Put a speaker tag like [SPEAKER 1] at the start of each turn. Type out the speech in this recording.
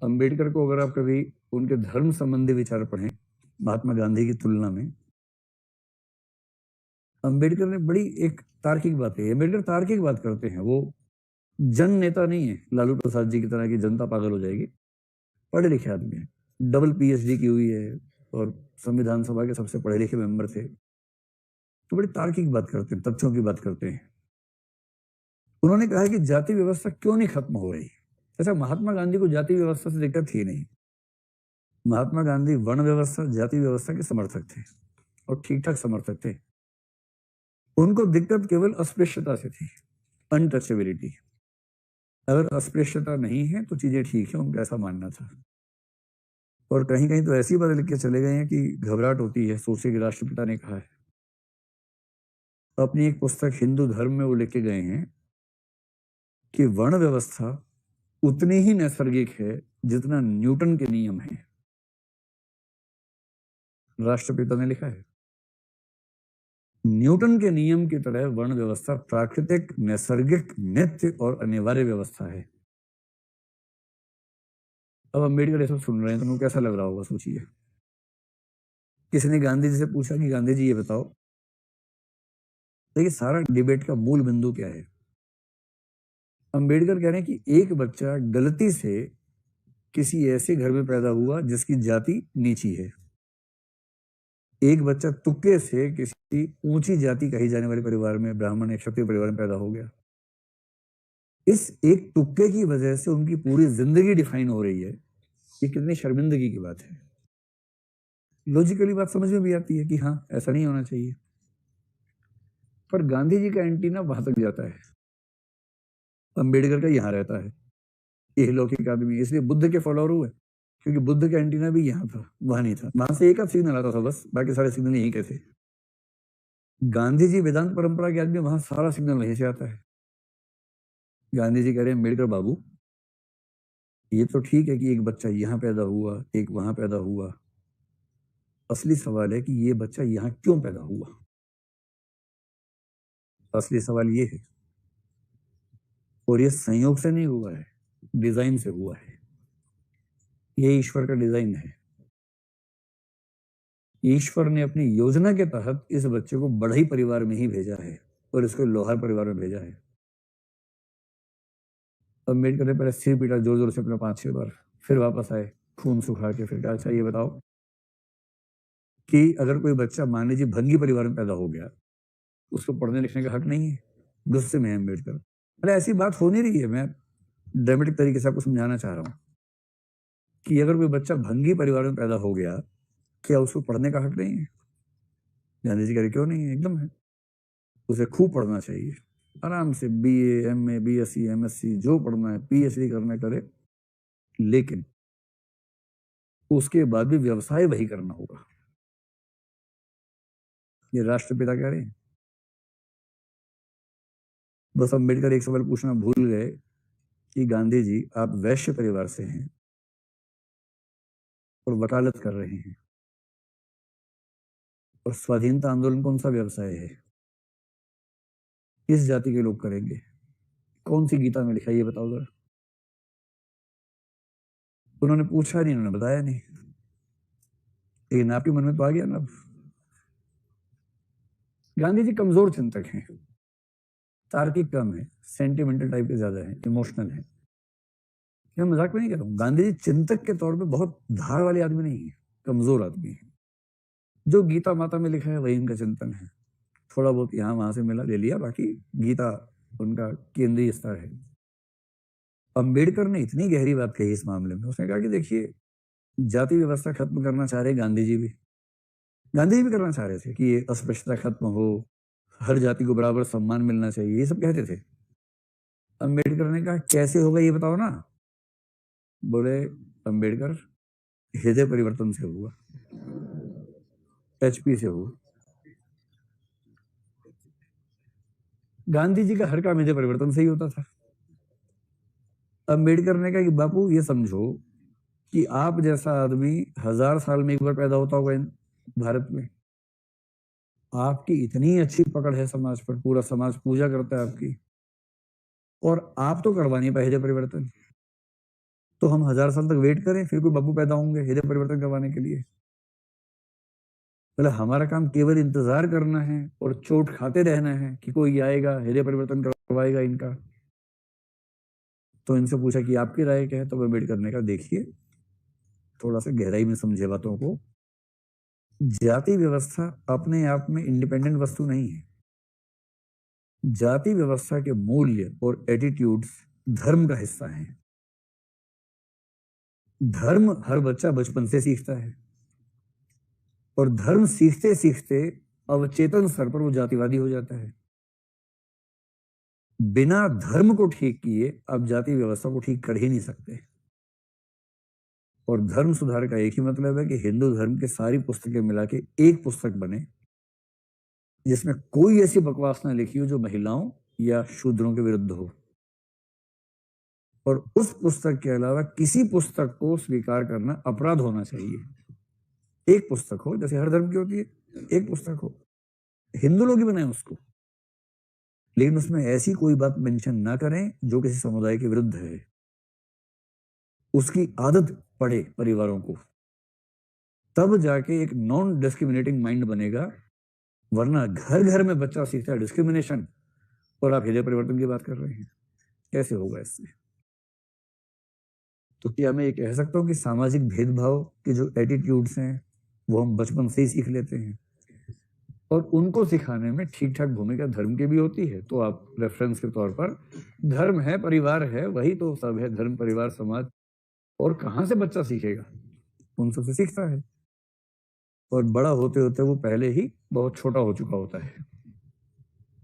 [SPEAKER 1] अंबेडकर को अगर आप कभी उनके धर्म संबंधी विचार पढ़ें महात्मा गांधी की तुलना में, अंबेडकर ने बड़ी एक तार्किक बात कही। अंबेडकर तार्किक बात करते हैं, वो जन नेता नहीं है लालू प्रसाद जी की तरह की जनता पागल हो जाएगी। पढ़े लिखे आदमी है, डबल पीएचडी की हुई है और संविधान सभा के सबसे पढ़े लिखे मेंबर थे। तो बड़ी तार्किक बात करते हैं, तथ्यों की बात करते हैं। उन्होंने कहा कि जाति व्यवस्था क्यों नहीं खत्म हो रही। ऐसा महात्मा गांधी को जाति व्यवस्था से दिक्कत थी नहीं। महात्मा गांधी वर्ण व्यवस्था, जाति व्यवस्था के समर्थक थे और ठीक ठाक समर्थक थे। उनको दिक्कत केवल अस्पृश्यता से थी, अनटचेबिलिटी। अगर अस्पृश्यता नहीं है तो चीजें ठीक है, उनका ऐसा मानना था। और कहीं कहीं तो ऐसी बात लिख के चले गए हैं कि घबराहट होती है। सोचे कि राष्ट्रपिता ने कहा है, अपनी एक पुस्तक हिंदू धर्म में वो लिख के गए हैं कि वर्ण व्यवस्था उतनी ही नैसर्गिक है जितना न्यूटन के नियम है। राष्ट्रपिता ने लिखा है, न्यूटन के नियम की तरह वर्ण व्यवस्था प्राकृतिक, नैसर्गिक, नित्य और अनिवार्य व्यवस्था है। अब अम्बेडकर ऐसा सुन रहे हैं तो उनको कैसा लग रहा होगा, सोचिए। किसी ने गांधी जी से पूछा कि गांधी जी ये बताओ, देखिए सारा डिबेट का मूल बिंदु क्या है। अंबेडकर कह रहे हैं कि एक बच्चा गलती से किसी ऐसे घर में पैदा हुआ जिसकी जाति नीची है। एक बच्चा तुक्के से किसी ऊंची जाति कही जाने वाले परिवार में, ब्राह्मण या क्षत्रिय परिवार में पैदा हो गया। इस एक तुक्के की वजह से उनकी पूरी जिंदगी डिफाइन हो रही है। ये कितनी शर्मिंदगी की बात है। लॉजिकली बात समझ में भी आती है कि हाँ, ऐसा नहीं होना चाहिए, पर गांधी जी का एंटीना वहां तक जाता है, अंबेडकर का यहां रहता है। ये लौकिक आदमी इसलिए बुद्ध के फॉलोअर हुए, क्योंकि बुद्ध का एंटीना भी यहाँ था, वहां नहीं था। वहां से एक आध सिग्नल आता था बस, बाकी सारे सिग्नल यहीं के थे। गांधी जी वेदांत परंपरा के आदमी, वहां सारा सिग्नल वहीं से आता है। गांधी जी कह रहे हैं, अम्बेडकर बाबू ये तो ठीक है कि एक बच्चा यहाँ पैदा हुआ, एक वहां पैदा हुआ। असली सवाल है कि ये बच्चा यहाँ क्यों पैदा हुआ। असली सवाल ये है, और ये संयोग से नहीं हुआ है, डिजाइन से हुआ है। ये ईश्वर का डिजाइन है। ईश्वर ने अपनी योजना के तहत इस बच्चे को बढ़ई परिवार में ही भेजा है और इसको लोहार परिवार में भेजा है। अम्बेडकर ने पहले सिर पीटा जोर जोर से अपना 5-6 बार, फिर वापस आए खून सुखा के, फिर कहा अच्छा ये बताओ कि अगर कोई बच्चा मान लीजिए भंगी परिवार में पैदा हो गया, उसको पढ़ने लिखने का हक नहीं है। गुस्से में है अम्बेडकर। अरे ऐसी बात हो नहीं रही है, मैं ड्रामेटिक तरीके से आपको समझाना चाह रहा हूं कि अगर कोई बच्चा भंगी परिवार में पैदा हो गया, क्या उसको पढ़ने का हक नहीं है। गांधी जी कह रहे क्यों नहीं है, एकदम है। उसे खूब पढ़ना चाहिए, आराम से बीए, एमए, बीएससी, एमएससी जो पढ़ना है, पीएचडी करना करे, लेकिन उसके बाद भी व्यवसाय वही करना होगा। ये राष्ट्रपिता कह रहे हैं। बस अम्बेडकर एक सवाल पूछना भूल गए कि गांधी जी आप वैश्य परिवार से हैं और वकालत कर रहे हैं, और स्वाधीनता आंदोलन कौन सा व्यवसाय है, किस जाति के लोग करेंगे, कौन सी गीता में लिखा है ये बताओ जरा। उन्होंने पूछा नहीं, उन्होंने बताया नहीं, लेकिन आपके मन में तो आ गया ना। गांधी जी कमजोर चिंतक हैं, तार्किक कम है, सेंटिमेंटल टाइप के ज्यादा है, इमोशनल है। मैं मजाक में नहीं कर रहा हूँ। गांधी जी चिंतक के तौर पे बहुत धार वाले आदमी नहीं है, कमजोर आदमी है। जो गीता माता में लिखा है वही उनका चिंतन है। थोड़ा बहुत यहाँ वहां से मिला ले लिया, बाकी गीता उनका केंद्रीय स्तर है। अंबेडकर ने इतनी गहरी बात कही इस मामले में। उसने कहा कि देखिए, जाति व्यवस्था खत्म करना चाह रहे गांधी जी भी, गांधी जी भी करना चाह रहे थे कि ये अस्पृश्यता खत्म हो, हर जाति को बराबर सम्मान मिलना चाहिए, ये सब कहते थे। अंबेडकर ने कहा कैसे होगा ये बताओ ना। बोले अंबेडकर, हृदय परिवर्तन से हुआ, एचपी से हुआ। गांधी जी का हर काम हृदय परिवर्तन से ही होता था। अंबेडकर ने कहा कि बापू ये समझो कि आप जैसा आदमी 1000 साल में एक बार पैदा होता होगा भारत में। आपकी इतनी अच्छी पकड़ है समाज पर, पूरा समाज पूजा करता है आपकी, और आप तो करवा नहीं पाए हृदय परिवर्तन। तो हम 1000 साल तक वेट करें, फिर कोई बापू पैदा होंगे हृदय परिवर्तन करवाने के लिए? बोले हमारा काम केवल इंतजार करना है और चोट खाते रहना है कि कोई आएगा हृदय परिवर्तन करवाएगा इनका। तो इनसे पूछा कि आपकी राय क्या है? तो अम्बेडकर ने कहा देखिए, थोड़ा सा गहराई में समझे बातों को। जाति व्यवस्था अपने आप में इंडिपेंडेंट वस्तु नहीं है। जाति व्यवस्था के मूल्य और एटीट्यूड्स धर्म का हिस्सा है। धर्म हर बच्चा बचपन से सीखता है और धर्म सीखते सीखते अवचेतन स्तर पर वो जातिवादी हो जाता है। बिना धर्म को ठीक किए आप जाति व्यवस्था को ठीक कर ही नहीं सकते। और धर्म सुधार का एक ही मतलब है कि हिंदू धर्म की सारी पुस्तकें मिला के एक पुस्तक बने जिसमें कोई ऐसी बकवास ना लिखी हो जो महिलाओं या शूद्रों के विरुद्ध हो। और उस पुस्तक के अलावा किसी पुस्तक को स्वीकार करना अपराध होना चाहिए। एक पुस्तक हो, जैसे हर धर्म की होती है, एक पुस्तक हो, हिंदू लोग ही बनाए उसको, लेकिन उसमें ऐसी कोई बात मेंशन ना करें जो किसी समुदाय के विरुद्ध है। उसकी आदत पड़े परिवारों को, तब जाके एक नॉन डिस्क्रिमिनेटिंग माइंड बनेगा। वरना घर घर में बच्चा सीखता है डिस्क्रिमिनेशन और आप हृदय परिवर्तन की बात कर रहे हैं, कैसे होगा इससे? तो क्या मैं ये कह सकता हूँ कि सामाजिक भेदभाव के जो एटीट्यूड्स हैं वो हम बचपन से ही सीख लेते हैं? और उनको सिखाने में ठीक ठाक भूमिका धर्म की भी होती है। तो आप रेफरेंस के तौर पर धर्म है, परिवार है, वही तो सब है, धर्म परिवार समाज। और कहाँ से बच्चा सीखेगा? उन सबसे सीखता है। और बड़ा होते होते वो पहले ही बहुत छोटा हो चुका होता है।